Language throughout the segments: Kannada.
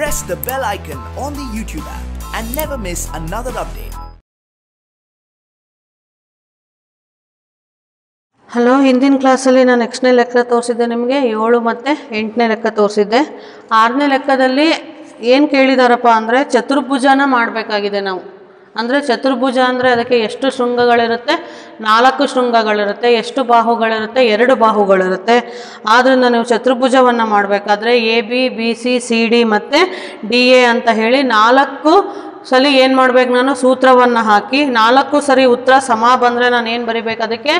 press the bell icon on the YouTube app and never miss another update. Hello, ಹಿಂದಿನ ಕ್ಲಾಸಲ್ಲಿ ನಾನು ನೆಕ್ಸ್ಟ್ನೇ ಲೆಕ್ಕ ತೋರಿಸಿದ್ದೆ ನಿಮಗೆ. 7 ಮತ್ತು 8ನೇ ಲೆಕ್ಕ ತೋರಿಸಿದ್ದೆ. 6ನೇ ಲೆಕ್ಕದಲ್ಲಿ ಏನು ಕೇಳಿದಾರಪ್ಪ ಅಂದರೆ ಚತುರ್ಭುಜನ ಮಾಡಬೇಕಾಗಿದೆ ನಾವು. ಅಂದರೆ ಚತುರ್ಭುಜ ಅಂದರೆ ಅದಕ್ಕೆ ಎಷ್ಟು ಶೃಂಗಗಳಿರುತ್ತೆ? 4 ಶೃಂಗಗಳಿರುತ್ತೆ. ಎಷ್ಟು ಬಾಹುಗಳಿರುತ್ತೆ? 2 ಬಾಹುಗಳಿರುತ್ತೆ. ಆದ್ದರಿಂದ ನೀವು ಚತುರ್ಭುಜವನ್ನು ಮಾಡಬೇಕಾದ್ರೆ ABBCCD ಮತ್ತು DA ಅಂತ ಹೇಳಿ 4 ಸಲ ಏನು ಮಾಡಬೇಕು? ನಾನು ಸೂತ್ರವನ್ನು ಹಾಕಿ 4 ಸರಿ ಉತ್ತರ ಸಮ ಬಂದರೆ ನಾನು ಏನು ಬರಿಬೇಕು? ಅದಕ್ಕೆ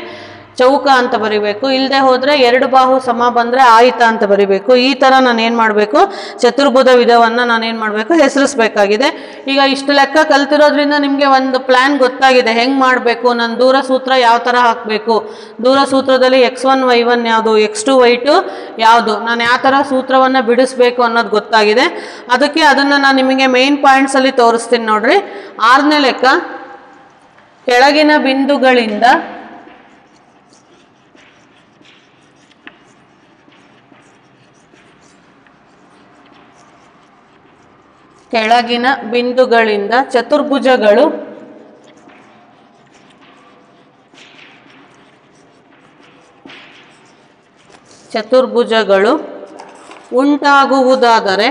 ಚೌಕ ಅಂತ ಬರಿಬೇಕು. ಇಲ್ಲದೆ ಹೋದರೆ 2 ಬಾಹು ಸಮ ಬಂದರೆ ಆಯಿತ ಅಂತ ಬರಿಬೇಕು. ಈ ಥರ ನಾನು ಏನು ಮಾಡಬೇಕು? ಚತುರ್ಭುಜ ವಿಧವನ್ನು ನಾನೇನು ಮಾಡಬೇಕು? ಹೆಸರಿಸಬೇಕಾಗಿದೆ. ಈಗ ಇಷ್ಟು ಲೆಕ್ಕ ಕಲ್ತಿರೋದ್ರಿಂದ ನಿಮಗೆ ಒಂದು ಪ್ಲ್ಯಾನ್ ಗೊತ್ತಾಗಿದೆ ಹೆಂಗೆ ಮಾಡಬೇಕು. ನಾನು ದೂರ ಸೂತ್ರ ಯಾವ ಥರ ಹಾಕಬೇಕು, ದೂರ ಸೂತ್ರದಲ್ಲಿ x1 y1 ಯಾವುದು, x2 y2 ಯಾವುದು, ನಾನು ಯಾವ ಥರ ಸೂತ್ರವನ್ನು ಬಿಡಿಸ್ಬೇಕು ಅನ್ನೋದು ಗೊತ್ತಾಗಿದೆ. ಅದಕ್ಕೆ ಅದನ್ನು ನಾನು ನಿಮಗೆ ಮೇನ್ ಪಾಯಿಂಟ್ಸಲ್ಲಿ ತೋರಿಸ್ತೀನಿ ನೋಡ್ರಿ. 6ನೇ ಲೆಕ್ಕ, ಕೆಳಗಿನ ಬಿಂದುಗಳಿಂದ ಚತುರ್ಭುಜಗಳು ಉಂಟಾಗುವುದಾದರೆ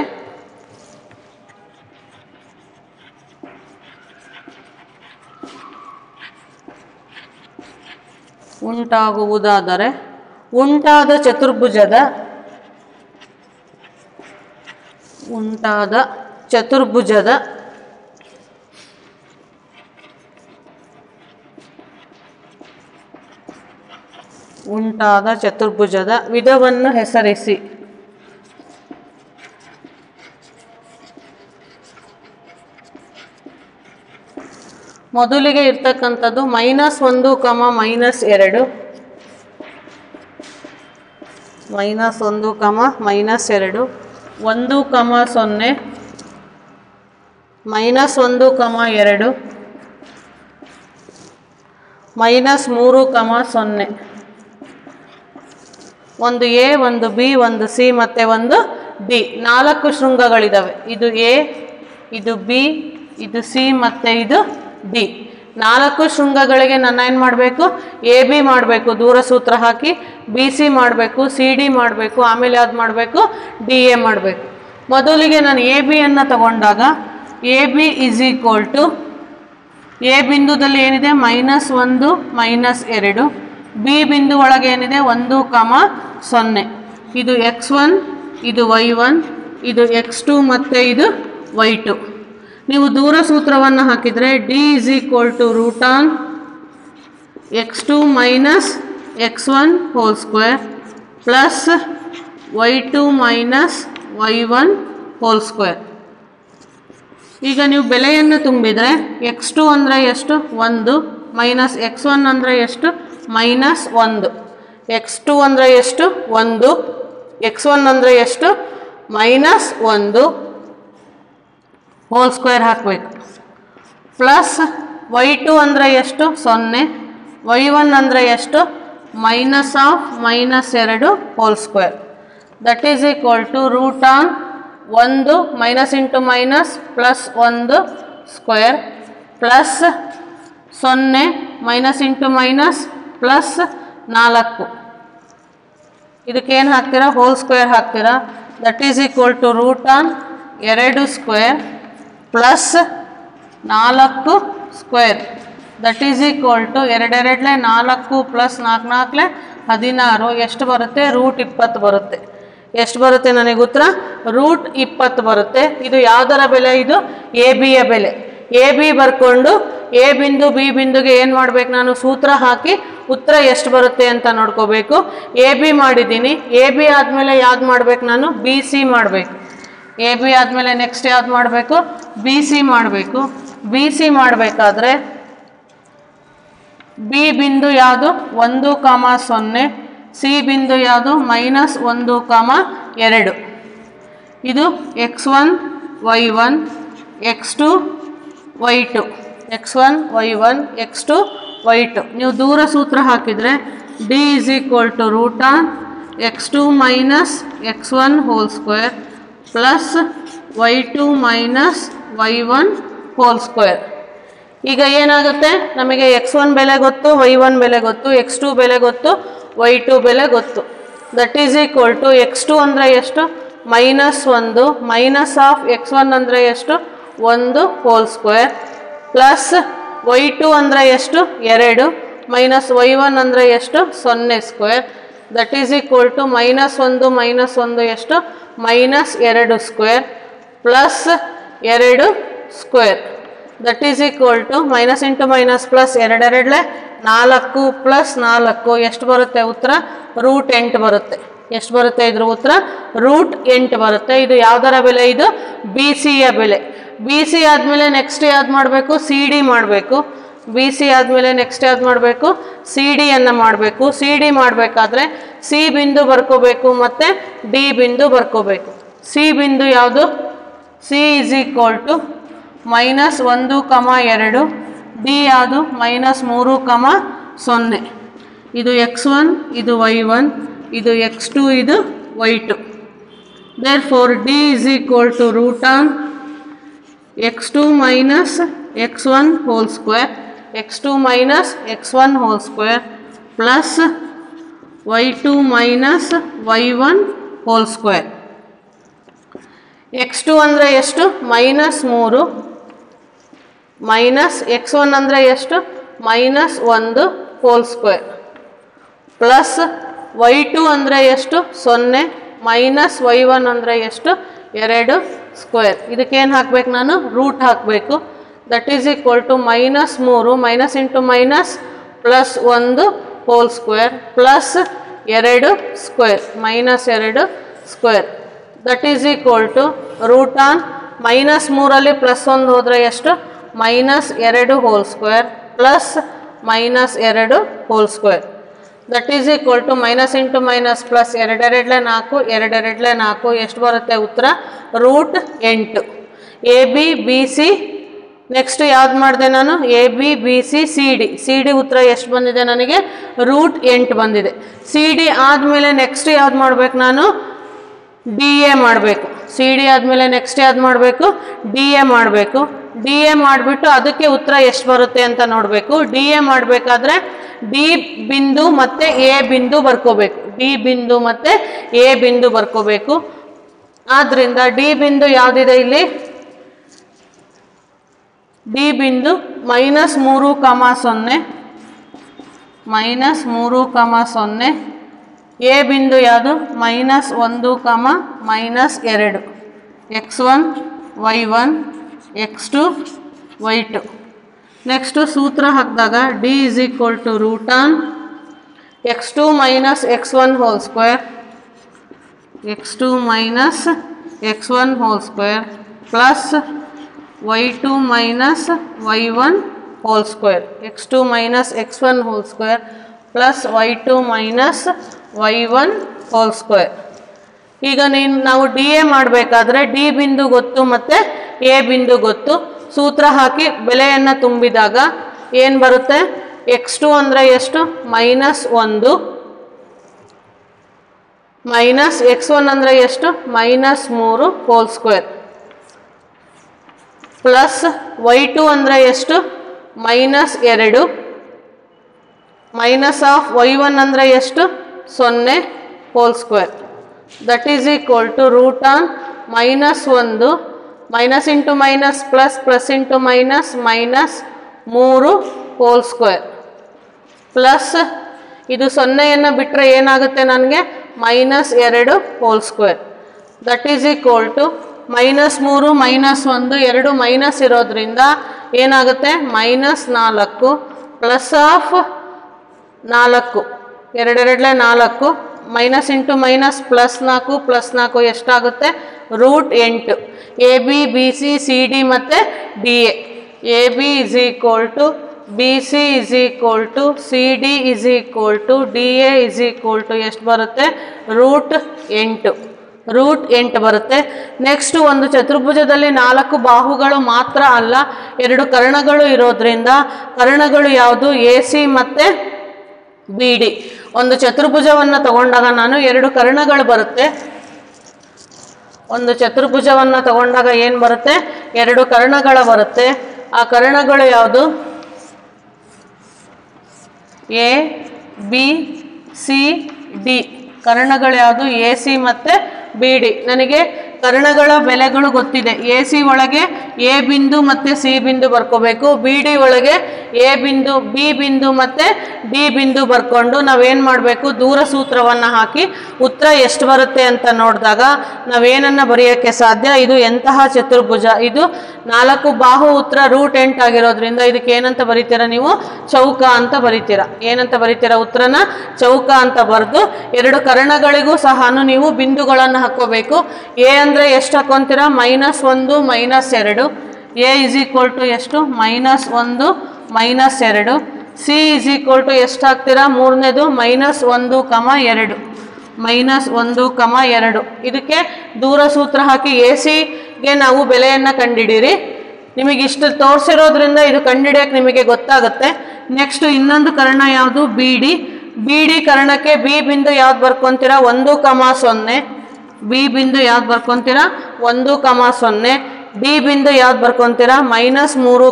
ಉಂಟಾದ ಚತುರ್ಭುಜದ ವಿಧವನ್ನು ಹೆಸರಿಸಿ. ಮೊದಲಿಗೆ ಇರ್ತಕ್ಕಂಥದ್ದು -1, -2, -1, -2, -1, -2, 1, 0, -1, -2, -3, 0, ಒಂದು A, ಒಂದು B, ಒಂದು C ಮತ್ತು ಒಂದು D. 4 ಶೃಂಗಗಳಿದ್ದಾವೆ. ಇದು A, ಇದು B, ಇದು C ಮತ್ತು ಇದು D. 4 ಶೃಂಗಗಳಿಗೆ ನಾನು ಏನು ಮಾಡಬೇಕು? AB ಮಾಡಬೇಕು ದೂರ ಸೂತ್ರ ಹಾಕಿ, BC ಮಾಡಬೇಕು, CD ಮಾಡಬೇಕು, ಆಮೇಲೆ ಯಾವ್ದು ಮಾಡಬೇಕು? DA ಮಾಡಬೇಕು. ಮೊದಲಿಗೆ ನಾನು ABಯನ್ನು ತಗೊಂಡಾಗ AB = A ಬಿಂದುದಲ್ಲಿ ಏನಿದೆ? -1, -2. B ಬಿಂದು ಒಳಗೆ ಏನಿದೆ? 1, 0. ಇದು x1, ಇದು y1, ಇದು x2 ಮತ್ತು ಇದು y2. ನೀವು ದೂರ ಸೂತ್ರವನ್ನು ಹಾಕಿದರೆ D √(x2 - x1) plus y2 - y1 ಈಗ ನೀವು ಬೆಲೆಯನ್ನು ತುಂಬಿದರೆ x2 ಅಂದರೆ ಎಷ್ಟು? 1, ಮೈನಸ್ x1 ಅಂದರೆ ಎಷ್ಟು? -1. x2 ಅಂದರೆ ಎಷ್ಟು? 1. x1 ಅಂದರೆ ಎಷ್ಟು? -1² ಹಾಕಬೇಕು. ಪ್ಲಸ್ y2 ಅಂದರೆ ಎಷ್ಟು? 0. y1 ಅಂದರೆ ಎಷ್ಟು? -(-2)² that is equal to √(1 -(-1)+1² plus 0 -(-)+4. ಇದಕ್ಕೇನು ಹಾಕ್ತೀರಾ? ಹೋಲ್² ಹಾಕ್ತೀರಾ. That is equal to √(2)+4² that is equal to 2 2 4 + 4 4 16. ಎಷ್ಟು ಬರುತ್ತೆ? √20 ಬರುತ್ತೆ. ಎಷ್ಟು ಬರುತ್ತೆ ನನಗೆ ಉತ್ತರ? √20 ಬರುತ್ತೆ. ಇದು ಯಾವುದರ ಬೆಲೆ? ಇದು ABಯ ಬೆಲೆ. AB ಬರ್ಕೊಂಡು A ಬಿಂದು B ಬಿಂದುಗೆ ಏನು ಮಾಡಬೇಕು? ನಾನು ಸೂತ್ರ ಹಾಕಿ ಉತ್ತರ ಎಷ್ಟು ಬರುತ್ತೆ ಅಂತ ನೋಡ್ಕೋಬೇಕು. AB ಮಾಡಿದ್ದೀನಿ. AB ಆದಮೇಲೆ ಯಾವ್ದು ಮಾಡಬೇಕು? ನಾನು BC ಮಾಡಬೇಕು. AB ಆದಮೇಲೆ ನೆಕ್ಸ್ಟ್ ಯಾವ್ದು ಮಾಡಬೇಕು? BC ಮಾಡಬೇಕು. BC ಮಾಡಬೇಕಾದ್ರೆ B ಬಿಂದು ಯಾವುದು? 1, 0. C ಬಿಂದು ಯಾವುದು? -1, 2. ಇದು x1 y1 x2 y2 x1 y1 x2 y2. ನೀವು ದೂರ ಸೂತ್ರ ಹಾಕಿದರೆ D √(x2 - x1) plus y2 minus y1 whole square. ಈಗ ಏನಾಗುತ್ತೆ, ನಮಗೆ x1 ಬೆಲೆ ಗೊತ್ತು, y1 ಬೆಲೆ ಗೊತ್ತು, x2 ಬೆಲೆ ಗೊತ್ತು, y2 ಬೆಲೆ ಗೊತ್ತು. That is equal to x2 ಅಂದರೆ ಎಷ್ಟು, -1 ಮೈನಸ್ ಆಫ್ x1 ಅಂದರೆ ಎಷ್ಟು, 1 ಹೋಲ್ ಸ್ಕ್ವೇರ್, ಪ್ಲಸ್ y2 ಅಂದರೆ ಎಷ್ಟು, 2 ಮೈನಸ್ y1 ಅಂದರೆ ಎಷ್ಟು, 0 square. That is equal to -1 minus 1 ಎಷ್ಟು, -2 square plus 2 square. That is equal to minus into minus plus 2 2 4 plus 4 ಎಷ್ಟು ಬರುತ್ತೆ ಉತ್ತರ, √8 ಬರುತ್ತೆ. ಎಷ್ಟು ಬರುತ್ತೆ ಇದ್ರ ಉತ್ತರ, √8 ಬರುತ್ತೆ. ಇದು ಯಾವುದರ ಬೆಲೆ, ಇದು ಬಿ ಸಿಯ ಬೆಲೆ. ಬಿ ಸಿ ಆದಮೇಲೆ ನೆಕ್ಸ್ಟ್ ಯಾವ್ದು ಮಾಡಬೇಕು, ಸಿ ಡಿ ಮಾಡಬೇಕು. ಬಿ ಸಿ ಆದಮೇಲೆ ನೆಕ್ಸ್ಟ್ ಯಾವ್ದು ಮಾಡಬೇಕು, ಸಿ ಡಿಯನ್ನು ಮಾಡಬೇಕು. ಸಿ ಡಿ ಮಾಡಬೇಕಾದ್ರೆ ಸಿ ಬಿಂದು ಬರ್ಕೋಬೇಕು ಮತ್ತು ಡಿ ಬಿಂದು ಬರ್ಕೋಬೇಕು. ಸಿ ಬಿಂದು ಯಾವುದು, C is equal to -1, 2, D ಯಾವುದು -3, 0. ಇದು x1, ಇದು y1, ಇದು x2, ಇದು y2. therefore d is equal to √x2 minus x1 whole square, x2 minus x1 whole square plus y2 minus y1 whole square. x2 ಅಂದರೆ ಎಷ್ಟು, -3 ಮೈನಸ್ x1 ಅಂದರೆ ಎಷ್ಟು, -1 ಹೋಲ್ ಸ್ಕ್ವೇರ್ ಪ್ಲಸ್ y2 ಅಂದರೆ ಎಷ್ಟು, 0 ಮೈನಸ್ y1 ಅಂದರೆ ಎಷ್ಟು, 2 ಸ್ಕ್ವೇರ್. ಇದಕ್ಕೇನು ಹಾಕಬೇಕು, ನಾನು ರೂಟ್ ಹಾಕಬೇಕು. That is equal to -3 minus into minus plus 1 whole square plus 2 square -2 square. That is equal to -3 plus 1 ಹೋದರೆ ಎಷ್ಟು, -2 whole square plus -2 whole square. That is equal to minus into minus plus 2 2 4 2 2 4 ಎಷ್ಟು ಬರುತ್ತೆ ಉತ್ತರ, √8. A B B C next ಯಾವ್ದು ಮಾಡಿದೆ ನಾನು, A B B C C D. C D ಉತ್ತರ ಎಷ್ಟು ಬಂದಿದೆ ನನಗೆ, √8 ಬಂದಿದೆ. ಸಿ ಡಿ ಆದಮೇಲೆ ನೆಕ್ಸ್ಟ್ ಯಾವ್ದು ಮಾಡಬೇಕು, ನಾನು ಡಿ ಎ ಮಾಡಬೇಕು. ಸಿ ಡಿ ಆದಮೇಲೆ ನೆಕ್ಸ್ಟ್ ಯಾವ್ದು ಮಾಡಬೇಕು, ಡಿ ಎ ಮಾಡಬೇಕು. ಡಿ ಎ ಮಾಡಿಬಿಟ್ಟು ಅದಕ್ಕೆ ಉತ್ತರ ಎಷ್ಟು ಬರುತ್ತೆ ಅಂತ ನೋಡಬೇಕು. ಡಿ ಎ ಮಾಡಬೇಕಾದ್ರೆ ಡಿ ಬಿಂದು ಮತ್ತು ಎ ಬಿಂದು ಬರ್ಕೋಬೇಕು. ಡಿ ಬಿಂದು ಮತ್ತು ಎ ಬಿಂದು ಬರ್ಕೋಬೇಕು. ಆದ್ದರಿಂದ ಡಿ ಬಿಂದು ಯಾವುದಿದೆ ಇಲ್ಲಿ, ಡಿ ಬಿಂದು -3, 0 -3, 0. ಎ ಬಿಂದು ಯಾವುದು, -1, -2 x1 y1 x2 y2. Next ಸೂತ್ರ ಹಾಕಿದಾಗ D is equal to √x2 minus x1 whole square, x2 minus x1 whole square plus y2 minus y1 whole square, x2 minus x1 whole square plus y2 minus y1 whole square. ಈಗ ನಾವು ಡಿ ಎ ಮಾಡಬೇಕಾದ್ರೆ ಡಿ ಬಿಂದು ಗೊತ್ತು ಮತ್ತು ಎ ಬಿಂದು ಗೊತ್ತು. ಸೂತ್ರ ಹಾಕಿ ಬೆಲೆಯನ್ನು ತುಂಬಿದಾಗ ಏನು ಬರುತ್ತೆ, x2 ಅಂದರೆ ಎಷ್ಟು, -1 ಮೈನಸ್ x1 ಅಂದರೆ ಎಷ್ಟು, -3 ಹೋಲ್ ಸ್ಕ್ವೇರ್ ಪ್ಲಸ್ y2 ಅಂದರೆ ಎಷ್ಟು, -2 ಮೈನಸ್ ಆಫ್ y1 ಅಂದರೆ ಎಷ್ಟು, 0 whole square. That is equal to -1 minus into minus plus plus into minus -3 whole square plus ಇದು 0ಯನ್ನು ಬಿಟ್ಟರೆ ಏನಾಗುತ್ತೆ ನನಗೆ, -2 whole square. That is equal to -3 -1 2 minus ಇರೋದ್ರಿಂದ ಏನಾಗುತ್ತೆ, -4 plus of 4 2 2 4 minus into minus plus 4 ಎಷ್ಟಾಗುತ್ತೆ, √8. A B B C C D ಮತ್ತು D A. A B is equal to B C is equal to C D is equal to D A is equal to ಎಷ್ಟು ಬರುತ್ತೆ, √8 ಬರುತ್ತೆ. ನೆಕ್ಸ್ಟ್ ಒಂದು ಚತುರ್ಭುಜದಲ್ಲಿ 4 ಬಾಹುಗಳು ಮಾತ್ರ ಅಲ್ಲ, 2 ಕರ್ಣಗಳು ಇರೋದ್ರಿಂದ ಕರ್ಣಗಳು ಯಾವುದು, ಎ ಸಿ ಮತ್ತು ಬಿ ಡಿ. ಒಂದು ಚತುರ್ಭುಜವನ್ನು ತಗೊಂಡಾಗ ನಾನು 2 ಕರ್ಣಗಳು ಬರುತ್ತೆ. ಒಂದು ಚತುರ್ಭುಜವನ್ನು ತಗೊಂಡಾಗ ಏನು ಬರುತ್ತೆ, 2 ಕರ್ಣಗಳ ಬರುತ್ತೆ. ಆ ಕರ್ಣಗಳು ಯಾವುದು? A B C D. ಕರ್ಣಗಳು ಯಾವುದು? ಎ ಸಿ ಮತ್ತು ಬಿ ಡಿ. ನನಗೆ ಕರ್ಣಗಳ ಬೆಲೆಗಳು ಗೊತ್ತಿದೆ. ಎ ಸಿ ಒಳಗೆ ಎ ಬಿಂದು ಮತ್ತು ಸಿ ಬಿಂದು ಬರ್ಕೋಬೇಕು. ಬಿ ಡಿ ಒಳಗೆ ಎ ಬಿಂದು, ಬಿ ಬಿಂದು ಮತ್ತು ಡಿ ಬಿಂದು ಬರ್ಕೊಂಡು ನಾವೇನು ಮಾಡಬೇಕು, ದೂರ ಸೂತ್ರವನ್ನು ಹಾಕಿ ಉತ್ತರ ಎಷ್ಟು ಬರುತ್ತೆ ಅಂತ ನೋಡಿದಾಗ ನಾವೇನನ್ನು ಬರೆಯೋಕ್ಕೆ ಸಾಧ್ಯ. ಇದು ಎಂತಹ ಚತುರ್ಭುಜ? ಇದು 4 ಬಾಹು ಉತ್ತರ √8 ಆಗಿರೋದ್ರಿಂದ ಇದಕ್ಕೆ ಏನಂತ ಬರೀತೀರಾ ನೀವು? ಚೌಕ ಅಂತ ಬರೀತೀರಾ. ಏನಂತ ಬರೀತೀರಾ? ಉತ್ತರನ ಚೌಕ ಅಂತ ಬರೆದು 2 ಕರ್ಣಗಳಿಗೂ ಸಹ ನೀವು ಬಿಂದುಗಳನ್ನು ಹಾಕ್ಕೋಬೇಕು. ಎ ಅಂದರೆ ಎಷ್ಟು ಹಾಕ್ಕೊಂತೀರಾ? -1 -2. ಎ = ಎಷ್ಟು? -1 -2. ಸಿ = ಎಷ್ಟು ಹಾಕ್ತೀರಾ? ಮೂರನೇದು -1, -2. -1, 2. ಇದಕ್ಕೆ ದೂರ ಸೂತ್ರ ಹಾಕಿ ಎ ಸಿಗೆ ನಾವು ಬೆಲೆಯನ್ನು ಕಂಡುಹಿಡೀರಿ. ನಿಮಗೆ ಇಷ್ಟು ತೋರಿಸಿರೋದ್ರಿಂದ ಇದು ಕಂಡುಹಿಡಿಯೋಕ್ಕೆ ನಿಮಗೆ ಗೊತ್ತಾಗುತ್ತೆ. ನೆಕ್ಸ್ಟ್ ಇನ್ನೊಂದು ಕರ್ಣ ಯಾವುದು? B D. ಬಿ ಡಿ ಕರ್ಣಕ್ಕೆ ಬಿ ಬಿಂದು ಯಾವ್ದು ಬರ್ಕೊತೀರಾ? 1, 0. ಬಿ ಬಿಂದು ಯಾವ್ದು ಬರ್ಕೊತೀರಾ? 1, 0. ಡಿ ಬಿಂದು ಯಾವ್ದು ಬರ್ಕೊತೀರಾ? -3, 0.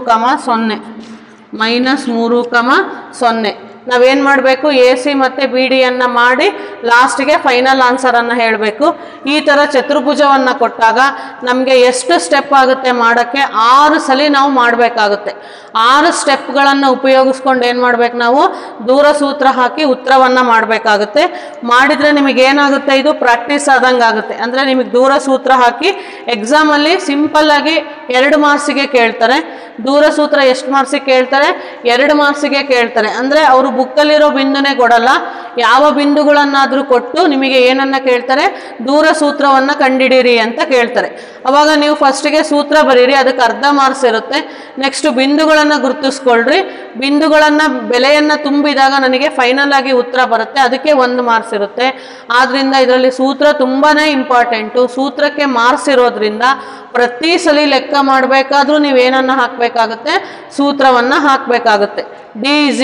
-3, 0. ನಾವೇನು ಮಾಡಬೇಕು? ಎ ಸಿ ಮತ್ತು ಬಿ ಡಿಯನ್ನು ಮಾಡಿ ಲಾಸ್ಟಿಗೆ ಫೈನಲ್ ಆನ್ಸರನ್ನು ಹೇಳಬೇಕು. ಈ ಥರ ಚತುರ್ಭುಜವನ್ನು ಕೊಟ್ಟಾಗ ನಮಗೆ ಎಷ್ಟು ಸ್ಟೆಪ್ ಆಗುತ್ತೆ ಮಾಡೋಕ್ಕೆ? 6 ಸಲ ನಾವು ಮಾಡಬೇಕಾಗುತ್ತೆ. 6 ಸ್ಟೆಪ್ಗಳನ್ನು ಉಪಯೋಗಿಸ್ಕೊಂಡು ಏನು ಮಾಡಬೇಕು ನಾವು? ದೂರ ಸೂತ್ರ ಹಾಕಿ ಉತ್ತರವನ್ನು ಮಾಡಬೇಕಾಗುತ್ತೆ. ಮಾಡಿದರೆ ನಿಮಗೇನಾಗುತ್ತೆ? ಇದು ಪ್ರಾಕ್ಟೀಸ್ ಆದಂಗೆ ಆಗುತ್ತೆ. ಅಂದರೆ ನಿಮಗೆ ದೂರ ಸೂತ್ರ ಹಾಕಿ ಎಕ್ಸಾಮಲ್ಲಿ ಸಿಂಪಲ್ಲಾಗಿ 2 ಮಾರ್ಕ್ಸಿಗೆ ಕೇಳ್ತಾರೆ. ದೂರ ಸೂತ್ರ ಎಷ್ಟು ಮಾರ್ಕ್ಸಿಗೆ ಕೇಳ್ತಾರೆ? 2 ಮಾರ್ಕ್ಸಿಗೆ ಕೇಳ್ತಾರೆ. ಅಂದರೆ ಅವರು ಬುಕ್ಕಲ್ಲಿರೋ ಬಿಂದುನೇ ಕೊಡಲ್ಲ, ಯಾವ ಬಿಂದುಗಳನ್ನಾದರೂ ಕೊಟ್ಟು ನಿಮಗೆ ಏನನ್ನ ಕೇಳ್ತಾರೆ? ದೂರ ಸೂತ್ರವನ್ನು ಕಂಡುಹಿಡೀರಿ ಅಂತ ಕೇಳ್ತಾರೆ. ಅವಾಗ ನೀವು ಫಸ್ಟಿಗೆ ಸೂತ್ರ ಬರೀರಿ, ಅದಕ್ಕೆ ಅರ್ಧ ಮಾರ್ಕ್ಸ್ ಇರುತ್ತೆ. ನೆಕ್ಸ್ಟ್ ಬಿಂದುಗಳನ್ನು ಗುರುತಿಸ್ಕೊಳ್ರಿ. ಬಿಂದುಗಳನ್ನು ಬೆಲೆಯನ್ನು ತುಂಬಿದಾಗ ನನಗೆ ಫೈನಲ್ ಆಗಿ ಉತ್ತರ ಬರುತ್ತೆ, ಅದಕ್ಕೆ 1 ಮಾರ್ಕ್ಸ್ ಇರುತ್ತೆ. ಆದ್ದರಿಂದ ಇದರಲ್ಲಿ ಸೂತ್ರ ತುಂಬಾ ಇಂಪಾರ್ಟೆಂಟು. ಸೂತ್ರಕ್ಕೆ ಮಾರ್ಕ್ಸ್ ಇರೋದ್ರಿಂದ ಪ್ರತಿ ಸಲ ಲೆಕ್ಕ ಮಾಡಬೇಕಾದ್ರೂ ನೀವೇನನ್ನು ಹಾಕಬೇಕಾಗುತ್ತೆ? ಸೂತ್ರವನ್ನು ಹಾಕಬೇಕಾಗುತ್ತೆ. D =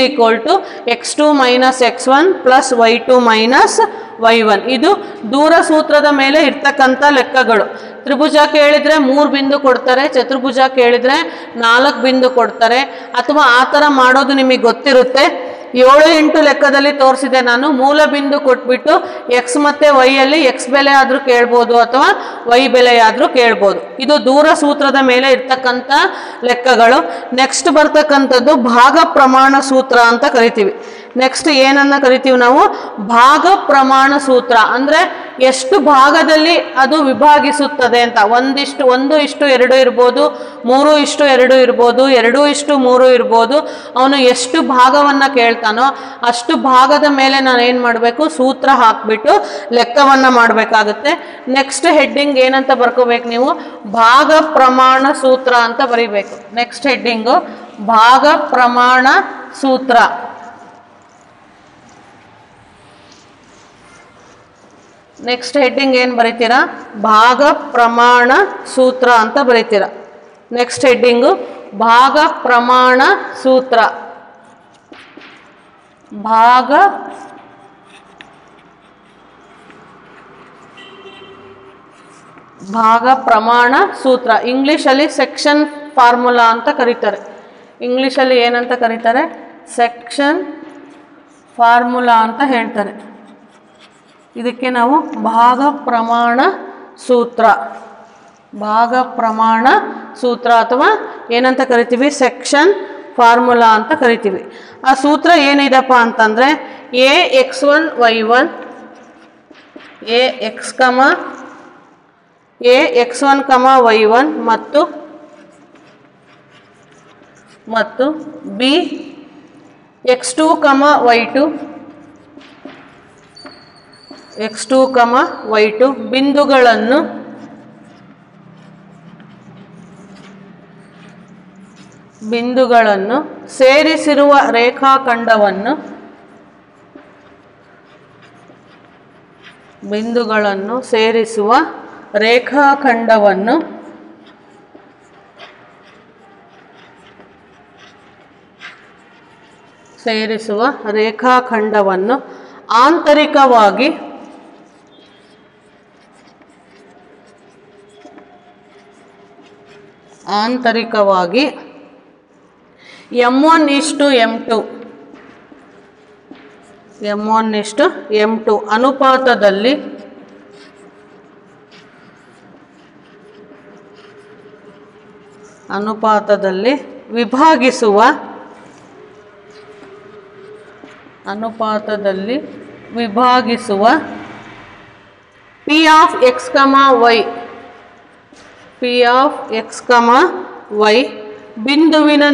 x2 - x1 + y2 - y1. ಇದು ದೂರ ಸೂತ್ರದ ಮೇಲೆ ಇರ್ತಕ್ಕಂಥ ಲೆಕ್ಕಗಳು. ತ್ರಿಭುಜ ಕೇಳಿದರೆ 3 ಬಿಂದು ಕೊಡ್ತಾರೆ, ಚತುರ್ಭುಜ ಕೇಳಿದರೆ 4 ಬಿಂದು ಕೊಡ್ತಾರೆ. ಅಥವಾ ಆ ಥರ ಮಾಡೋದು ನಿಮಗೆ ಗೊತ್ತಿರುತ್ತೆ. 7, 8 ಲೆಕ್ಕದಲ್ಲಿ ತೋರಿಸಿದೆ ನಾನು. ಮೂಲ ಬಿಂದು ಕೊಟ್ಬಿಟ್ಟು ಎಕ್ಸ್ ಮತ್ತು ವೈ ಅಲ್ಲಿ ಎಕ್ಸ್ ಬೆಲೆ ಆದರೂ ಕೇಳ್ಬೋದು ಅಥವಾ ವೈ ಬೆಲೆ ಆದರೂ ಕೇಳ್ಬೋದು. ಇದು ದೂರ ಸೂತ್ರದ ಮೇಲೆ ಇರ್ತಕ್ಕಂಥ ಲೆಕ್ಕಗಳು. ನೆಕ್ಸ್ಟ್ ಬರ್ತಕ್ಕಂಥದ್ದು ಭಾಗ ಪ್ರಮಾಣ ಸೂತ್ರ ಅಂತ ಕರಿತೀವಿ. ನೆಕ್ಸ್ಟ್ ಏನನ್ನ ಕರಿತೀವಿ ನಾವು? ಭಾಗ ಪ್ರಮಾಣ ಸೂತ್ರ. ಅಂದರೆ ಎಷ್ಟು ಭಾಗದಲ್ಲಿ ಅದು ವಿಭಾಗಿಸುತ್ತದೆ ಅಂತ. 1:1:2 ಇರ್ಬೋದು, 3:2 ಇರ್ಬೋದು, 2:3 ಇರ್ಬೋದು. ಅವನು ಎಷ್ಟು ಭಾಗವನ್ನು ಕೇಳ್ತಾನೋ ಅಷ್ಟು ಭಾಗದ ಮೇಲೆ ನಾನು ಏನು ಮಾಡಬೇಕು? ಸೂತ್ರ ಹಾಕ್ಬಿಟ್ಟು ಲೆಕ್ಕವನ್ನು ಮಾಡಬೇಕಾಗುತ್ತೆ. ನೆಕ್ಸ್ಟ್ ಹೆಡ್ಡಿಂಗ್ ಏನಂತ ಬರ್ಕೋಬೇಕು ನೀವು? ಭಾಗ ಪ್ರಮಾಣ ಸೂತ್ರ ಅಂತ ಬರೀಬೇಕು. ನೆಕ್ಸ್ಟ್ ಹೆಡ್ಡಿಂಗು ಭಾಗ ಪ್ರಮಾಣ ಸೂತ್ರ. ನೆಕ್ಸ್ಟ್ ಹೆಡ್ಡಿಂಗ್ ಏನು ಬರೀತೀರಾ? ಭಾಗ ಪ್ರಮಾಣ ಸೂತ್ರ ಅಂತ ಬರೀತೀರಾ. ನೆಕ್ಸ್ಟ್ ಹೆಡ್ಡಿಂಗು ಭಾಗ ಪ್ರಮಾಣ ಸೂತ್ರ. ಭಾಗ ಪ್ರಮಾಣ ಸೂತ್ರ. ಇಂಗ್ಲೀಷಲ್ಲಿ ಸೆಕ್ಷನ್ ಫಾರ್ಮುಲಾ ಅಂತ ಕರೀತಾರೆ. ಇಂಗ್ಲೀಷಲ್ಲಿ ಏನಂತ ಕರೀತಾರೆ? ಸೆಕ್ಷನ್ ಫಾರ್ಮುಲಾ ಅಂತ ಹೇಳ್ತಾರೆ. ಇದಕ್ಕೆ ನಾವು ಭಾಗ ಪ್ರಮಾಣ ಸೂತ್ರ, ಭಾಗ ಪ್ರಮಾಣ ಸೂತ್ರ ಅಥವಾ ಏನಂತ ಕರಿತೀವಿ? ಸೆಕ್ಷನ್ ಫಾರ್ಮುಲಾ ಅಂತ ಕರಿತೀವಿ. ಆ ಸೂತ್ರ ಏನಿದೆಪ್ಪ ಅಂತಂದರೆ Ax1 y1 Ax1 y1 ಮತ್ತು Bx2 y2 ಬಿಂದುಗಳನ್ನು ಸೇರಿಸಿರುವ ರೇಖಾಖಂಡವನ್ನು ಆಂತರಿಕವಾಗಿ m1:m2 m1:m2 ಅನುಪಾತದಲ್ಲಿ ವಿಭಾಗಿಸುವ P of x, y ಬಿಂದುವಿನ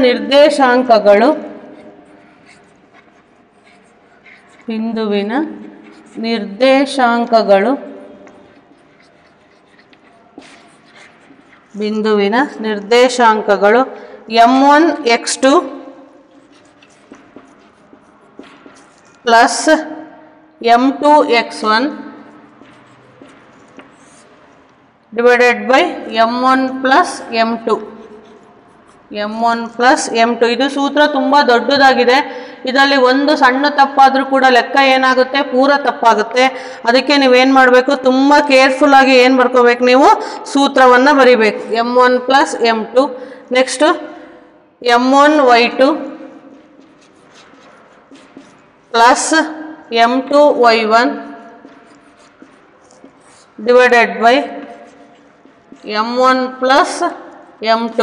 ನಿರ್ದೇಶಾಂಕಗಳು m1x2 plus m2x1 divided by m1 plus m2. ಇದು ಸೂತ್ರ ತುಂಬ ದೊಡ್ಡದಾಗಿದೆ. ಇದರಲ್ಲಿ ಒಂದು ಸಣ್ಣ ತಪ್ಪಾದರೂ ಕೂಡ ಲೆಕ್ಕ ಏನಾಗುತ್ತೆ, ಪೂರ ತಪ್ಪಾಗುತ್ತೆ. ಅದಕ್ಕೆ ನೀವೇನು ಮಾಡಬೇಕು, ತುಂಬ ಕೇರ್ಫುಲ್ ಆಗಿ ಏನು ಬರ್ಕೋಬೇಕು, ನೀವು ಸೂತ್ರವನ್ನು ಬರಿಬೇಕು. m1 plus m2. Next m1y2 plus m2y1 divided by m1 plus m2.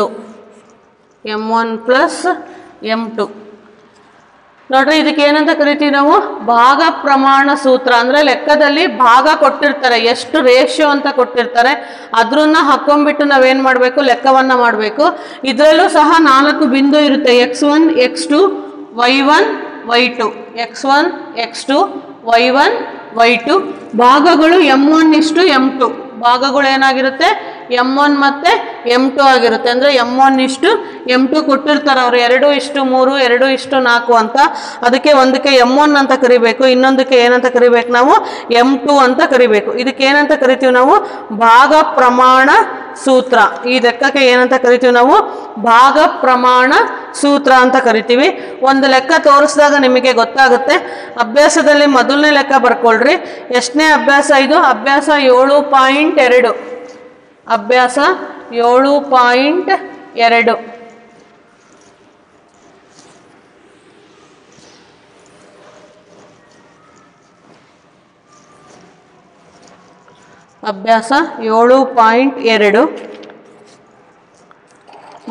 ನೋಡ್ರಿ, ಇದಕ್ಕೆ ಏನಂತ ಕರಿತೀವಿ ನಾವು, ಭಾಗ ಪ್ರಮಾಣ ಸೂತ್ರ. ಅಂದರೆ ಲೆಕ್ಕದಲ್ಲಿ ಭಾಗ ಕೊಟ್ಟಿರ್ತಾರೆ, ಎಷ್ಟು ರೇಷಿಯೋ ಅಂತ ಕೊಟ್ಟಿರ್ತಾರೆ, ಅದ್ರನ್ನ ಹಾಕೊಂಡ್ಬಿಟ್ಟು ನಾವೇನು ಮಾಡಬೇಕು, ಲೆಕ್ಕವನ್ನು ಮಾಡಬೇಕು. ಇದರಲ್ಲೂ ಸಹ 4 ಬಿಂದು ಇರುತ್ತೆ, x1 x2 y1 y2, x1 x2 y1 y2. ಭಾಗಗಳು m1:m2. ಭಾಗಗಳು ಏನಾಗಿರುತ್ತೆ, m1 ಮತ್ತು m2 ಆಗಿರುತ್ತೆ. ಅಂದರೆ m1:m2 ಕೊಟ್ಟಿರ್ತಾರೆ ಅವರು, 2:3 2:4 ಅಂತ. ಅದಕ್ಕೆ ಒಂದಕ್ಕೆ m1 ಅಂತ ಕರಿಬೇಕು, ಇನ್ನೊಂದಕ್ಕೆ ಏನಂತ ಕರಿಬೇಕು ನಾವು, m2 ಅಂತ ಕರಿಬೇಕು. ಇದಕ್ಕೆ ಏನಂತ ಕರಿತೀವಿ ನಾವು, ಭಾಗ ಪ್ರಮಾಣ ಸೂತ್ರ. ಈ ಲೆಕ್ಕಕ್ಕೆ ಏನಂತ ಕರಿತೀವಿ ನಾವು, ಭಾಗ ಪ್ರಮಾಣ ಸೂತ್ರ ಅಂತ ಕರಿತೀವಿ. ಒಂದು ಲೆಕ್ಕ ತೋರಿಸಿದಾಗ ನಿಮಗೆ ಗೊತ್ತಾಗುತ್ತೆ. ಅಭ್ಯಾಸದಲ್ಲಿ ಮೊದಲನೇ ಲೆಕ್ಕ ಬರ್ಕೊಳ್ರಿ. ಎಷ್ಟನೇ ಅಭ್ಯಾಸ ಇದು, ಅಭ್ಯಾಸ 7.2. ಅಭ್ಯಾಸ 7.2. ಅಭ್ಯಾಸ 7.2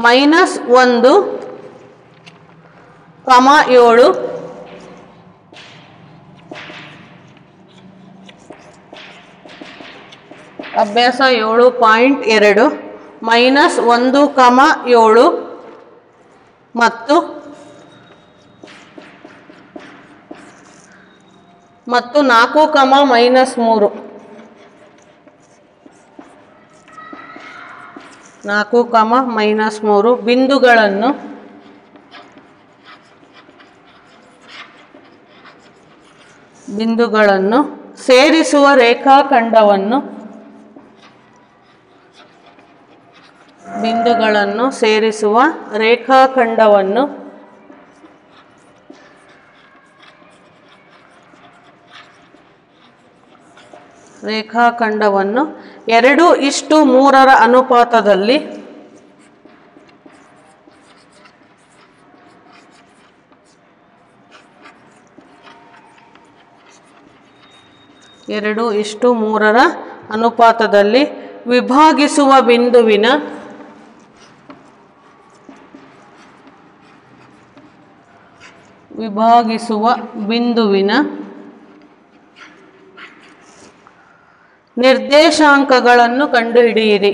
-1, 7. ಅಭ್ಯಾಸ 7.2 -1, 7 ಮತ್ತು 4, -3. 4, -3 ಬಿಂದುಗಳನ್ನು ಸೇರಿಸುವ ರೇಖಾಖಂಡವನ್ನು ರೇಖಾಖಂಡವನ್ನು 2:3 ಅನುಪಾತದಲ್ಲಿ ವಿಭಾಗಿಸುವ ಬಿಂದುವಿನ ನಿರ್ದೇಶಾಂಕಗಳನ್ನು ಕಂಡುಹಿಡಿಯಿರಿ.